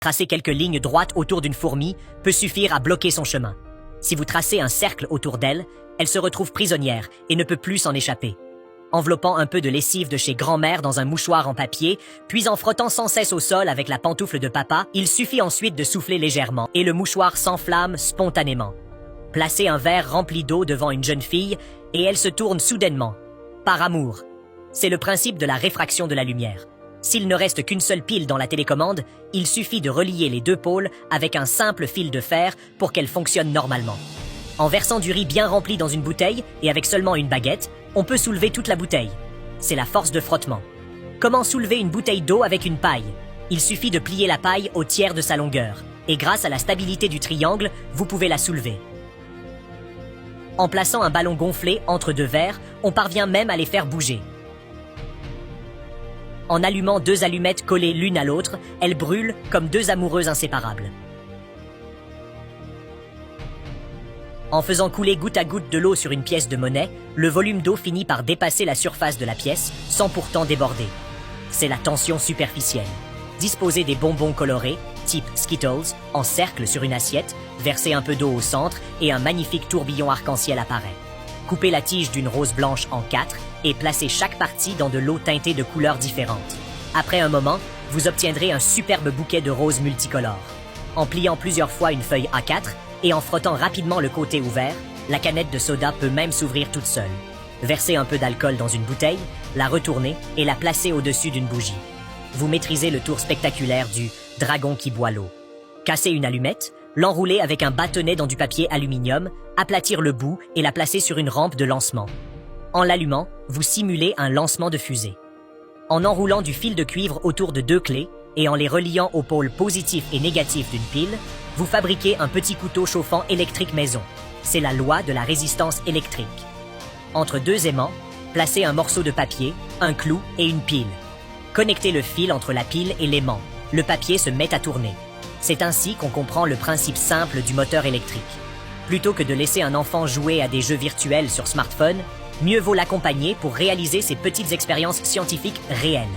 Tracer quelques lignes droites autour d'une fourmi peut suffire à bloquer son chemin. Si vous tracez un cercle autour d'elle, elle se retrouve prisonnière et ne peut plus s'en échapper. Enveloppant un peu de lessive de chez grand-mère dans un mouchoir en papier, puis en frottant sans cesse au sol avec la pantoufle de papa, il suffit ensuite de souffler légèrement et le mouchoir s'enflamme spontanément. Placez un verre rempli d'eau devant une jeune fille et elle se tourne soudainement. Par amour. C'est le principe de la réfraction de la lumière. S'il ne reste qu'une seule pile dans la télécommande, il suffit de relier les deux pôles avec un simple fil de fer pour qu'elle fonctionne normalement. En versant du riz bien rempli dans une bouteille et avec seulement une baguette, on peut soulever toute la bouteille. C'est la force de frottement. Comment soulever une bouteille d'eau avec une paille? Il suffit de plier la paille au tiers de sa longueur, et grâce à la stabilité du triangle, vous pouvez la soulever. En plaçant un ballon gonflé entre deux verres, on parvient même à les faire bouger. En allumant deux allumettes collées l'une à l'autre, elles brûlent comme deux amoureux inséparables. En faisant couler goutte à goutte de l'eau sur une pièce de monnaie, le volume d'eau finit par dépasser la surface de la pièce, sans pourtant déborder. C'est la tension superficielle. Disposez des bonbons colorés, type Skittles, en cercle sur une assiette, versez un peu d'eau au centre et un magnifique tourbillon arc-en-ciel apparaît. Coupez la tige d'une rose blanche en 4 et placez chaque partie dans de l'eau teintée de couleurs différentes. Après un moment, vous obtiendrez un superbe bouquet de roses multicolores. En pliant plusieurs fois une feuille A4, et en frottant rapidement le côté ouvert, la canette de soda peut même s'ouvrir toute seule. Versez un peu d'alcool dans une bouteille, la retournez et la placez au-dessus d'une bougie. Vous maîtrisez le tour spectaculaire du dragon qui boit l'eau. Cassez une allumette, l'enrouler avec un bâtonnet dans du papier aluminium, aplatir le bout et la placer sur une rampe de lancement. En l'allumant, vous simulez un lancement de fusée. En enroulant du fil de cuivre autour de deux clés et en les reliant aux pôles positif et négatif d'une pile, vous fabriquez un petit couteau chauffant électrique maison. C'est la loi de la résistance électrique. Entre deux aimants, placez un morceau de papier, un clou et une pile. Connectez le fil entre la pile et l'aimant. Le papier se met à tourner. C'est ainsi qu'on comprend le principe simple du moteur électrique. Plutôt que de laisser un enfant jouer à des jeux virtuels sur smartphone, mieux vaut l'accompagner pour réaliser ces petites expériences scientifiques réelles.